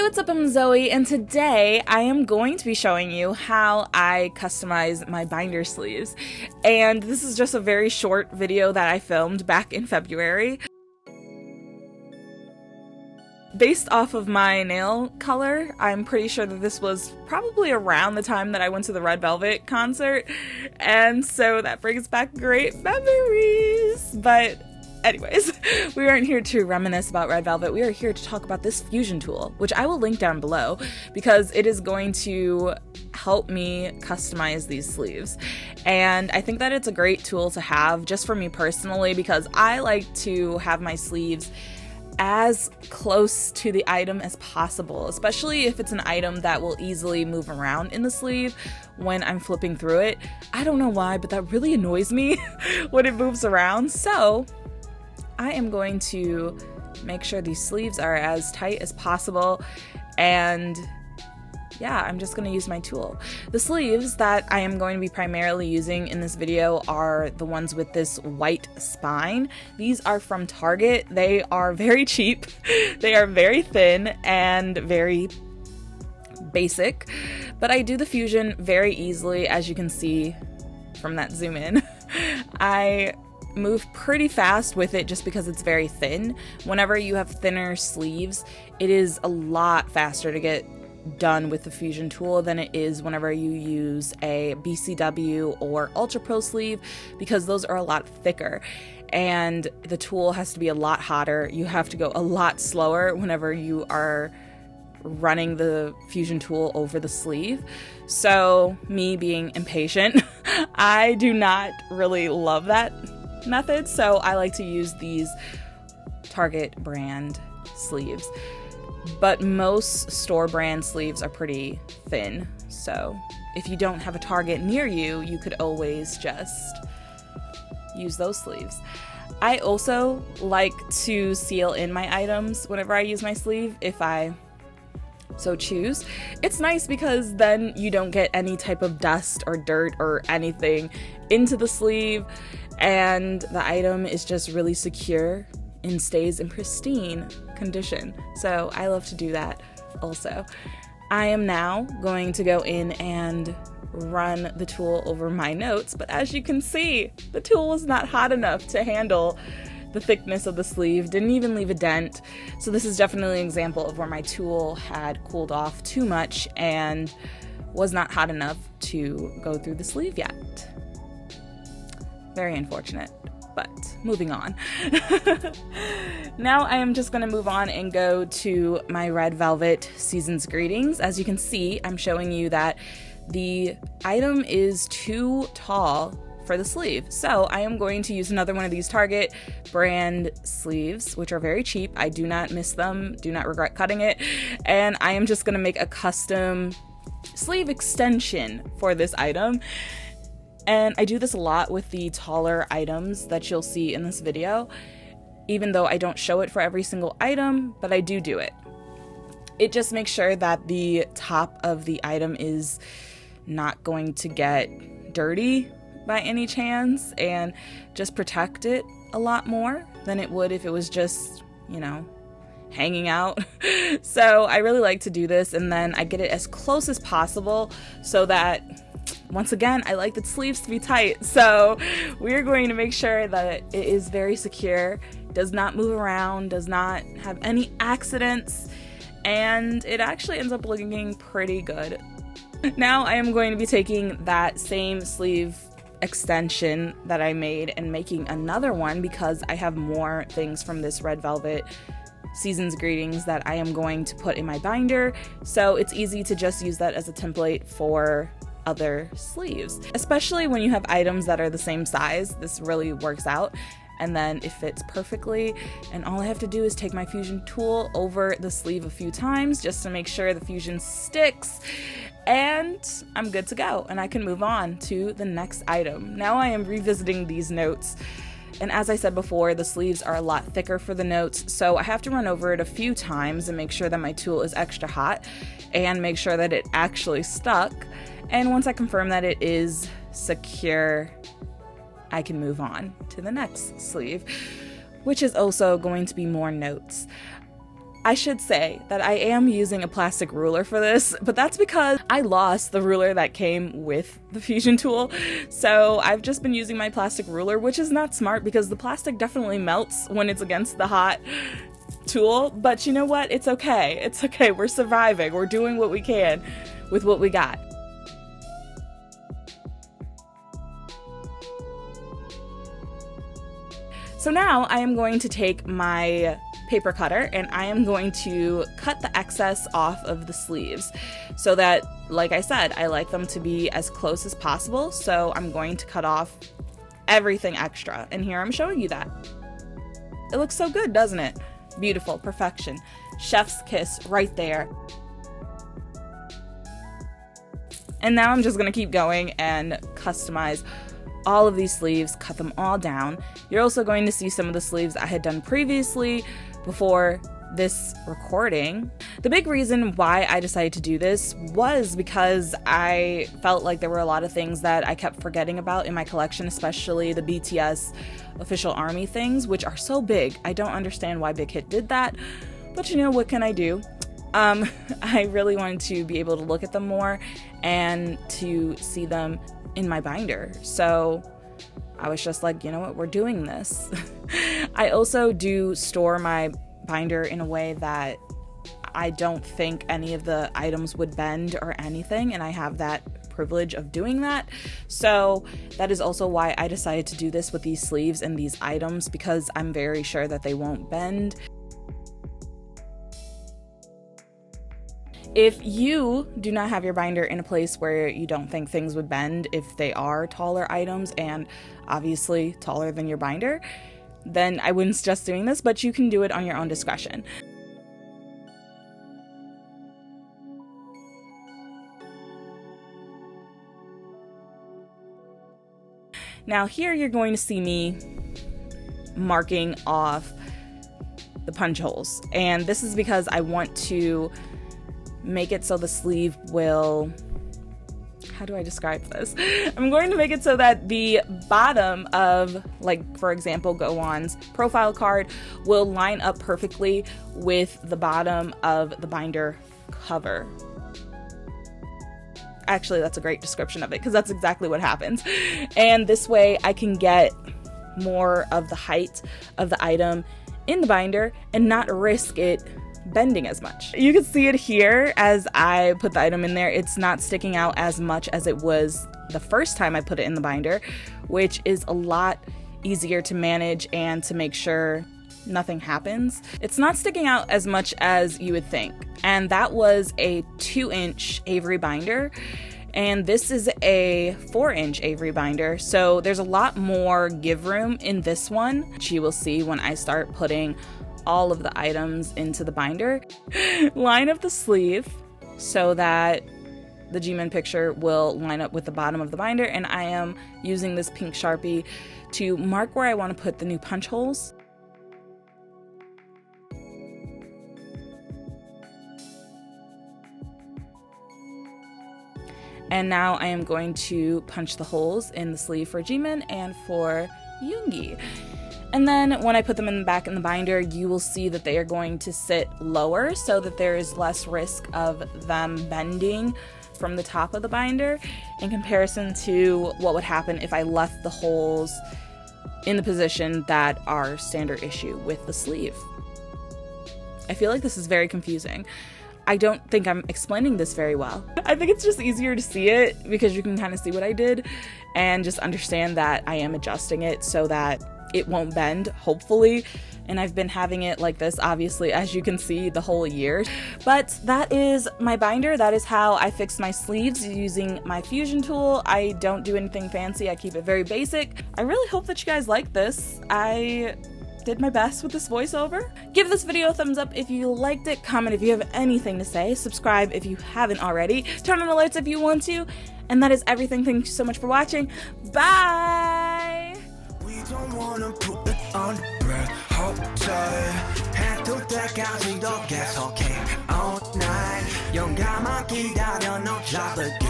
what's up? I'm Zoe, and today I am going to be showing you how I customize my binder sleeves. And this is just a very short video that I filmed back in February. Based off of my nail color, I'm pretty sure that this was probably around the time that I went to the Red Velvet concert, and so that brings back great memories. But anyways, we aren't here to reminisce about Red Velvet. We are here to talk about this fusion tool, which I will link down below because it is going to help me customize these sleeves. And I think that it's a great tool to have just for me personally, because I like to have my sleeves as close to the item as possible, especially if it's an item that will easily move around in the sleeve when I'm flipping through it. I don't know why, but that really annoys me when it moves around. So I am going to make sure these sleeves are as tight as possible, and yeah, I'm just going to use my tool. The sleeves that I am going to be primarily using in this video are the ones with this white spine. These are from Target. They are very cheap. They are very thin and very basic, but I do the fusion very easily, as you can see from that zoom in. I move pretty fast with it just because it's very thin. Whenever you have thinner sleeves, it is a lot faster to get done with the fusion tool than it is whenever you use a BCW or Ultra Pro sleeve, because those are a lot thicker and the tool has to be a lot hotter. You have to go a lot slower whenever you are running the fusion tool over the sleeve. So me being impatient, I do not really love that method, so I like to use these Target brand sleeves. But most store brand sleeves are pretty thin, so if you don't have a Target near you, you could always just use those sleeves. I also like to seal in my items whenever I use my sleeve, if I so choose. It's nice because then you don't get any type of dust or dirt or anything into the sleeve, and the item is just really secure and stays in pristine condition. So I love to do that also. I am now going to go in and run the tool over my notes, but as you can see, the tool was not hot enough to handle the thickness of the sleeve, didn't even leave a dent. So this is definitely an example of where my tool had cooled off too much and was not hot enough to go through the sleeve yet. Very unfortunate. But moving on. Now I am just going to move on and go to my Red Velvet Season's Greetings. As you can see, I'm showing you that the item is too tall for the sleeve. So I am going to use another one of these Target brand sleeves, which are very cheap. I do not miss them, do not regret cutting it. And I am just going to make a custom sleeve extension for this item. And I do this a lot with the taller items that you'll see in this video, even though I don't show it for every single item, but I do it. It just makes sure that the top of the item is not going to get dirty by any chance, and just protect it a lot more than it would if it was just, you know, hanging out. So I really like to do this, and then I get it as close as possible so that, once again, I like the sleeves to be tight, so we're going to make sure that it is very secure, does not move around, does not have any accidents, and it actually ends up looking pretty good. Now I am going to be taking that same sleeve extension that I made and making another one, because I have more things from this Red Velvet Season's Greetings that I am going to put in my binder, so it's easy to just use that as a template for other sleeves, especially when you have items that are the same size. This really works out, and then it fits perfectly, and all I have to do is take my fusion tool over the sleeve a few times just to make sure the fusion sticks, and I'm good to go, and I can move on to the next item. Now I am revisiting these notes, and as I said before, the sleeves are a lot thicker for the notes, so I have to run over it a few times and make sure that my tool is extra hot and make sure that it actually stuck. And once I confirm that it is secure, I can move on to the next sleeve, which is also going to be more notes. I should say that I am using a plastic ruler for this, but that's because I lost the ruler that came with the fusion tool. So I've just been using my plastic ruler, which is not smart because the plastic definitely melts when it's against the hot tool. But you know what? It's okay. It's okay. We're surviving. We're doing what we can with what we got. So now I am going to take my paper cutter and I am going to cut the excess off of the sleeves so that, like I said, I like them to be as close as possible. So I'm going to cut off everything extra, and here I'm showing you that. It looks so good, doesn't it? Beautiful, perfection. Chef's kiss right there. And now I'm just gonna keep going and customize all of these sleeves, cut them all down. You're also going to see some of the sleeves I had done previously before this recording. The big reason why I decided to do this was because I felt like there were a lot of things that I kept forgetting about in my collection, especially the BTS official army things, which are so big. I don't understand why Big Hit did that, but you know, what can I do? I really wanted to be able to look at them more and to see them in my binder. So I was just like, you know what, we're doing this. I also do store my binder in a way that I don't think any of the items would bend or anything, and I have that privilege of doing that. So that is also why I decided to do this with these sleeves and these items, because I'm very sure that they won't bend. If you do not have your binder in a place where you don't think things would bend if they are taller items and obviously taller than your binder, then I wouldn't suggest doing this, but you can do it on your own discretion. Now here you're going to see me marking off the punch holes, and this is because I want to make it so the sleeve will, how do I describe this? I'm going to make it so that the bottom of, like, for example, Go-On's profile card will line up perfectly with the bottom of the binder cover. Actually, that's a great description of it, because that's exactly what happens. And this way I can get more of the height of the item in the binder and not risk it bending as much. You can see it here as I put the item in there. It's not sticking out as much as it was the first time I put it in the binder, which is a lot easier to manage and to make sure nothing happens. It's not sticking out as much as you would think. And that was a 2-inch Avery binder, and this is a 4-inch Avery binder. So there's a lot more give room in this one, which you will see when I start putting all of the items into the binder. Line up the sleeve so that the Jimin picture will line up with the bottom of the binder, and I am using this pink Sharpie to mark where I want to put the new punch holes. And now I am going to punch the holes in the sleeve for Jimin and for Yoongi. And then when I put them back in the binder, you will see that they are going to sit lower so that there is less risk of them bending from the top of the binder in comparison to what would happen if I left the holes in the position that are standard issue with the sleeve. I feel like this is very confusing. I don't think I'm explaining this very well. I think it's just easier to see it because you can kind of see what I did and just understand that I am adjusting it so that it won't bend, hopefully. And I've been having it like this, obviously, as you can see, the whole year. But that is my binder. That is how I fix my sleeves using my fusion tool. I don't do anything fancy. I keep it very basic. I really hope that you guys like this. I did my best with this voiceover. Give this video a thumbs up if you liked it. Comment if you have anything to say. Subscribe if you haven't already. Turn on the lights if you want to. And that is everything. Thank you so much for watching. Bye! Don't wanna put it on breath, hold tight. 해도 때까지도 계속해 all night. 용감한 기다려 너 잡을게.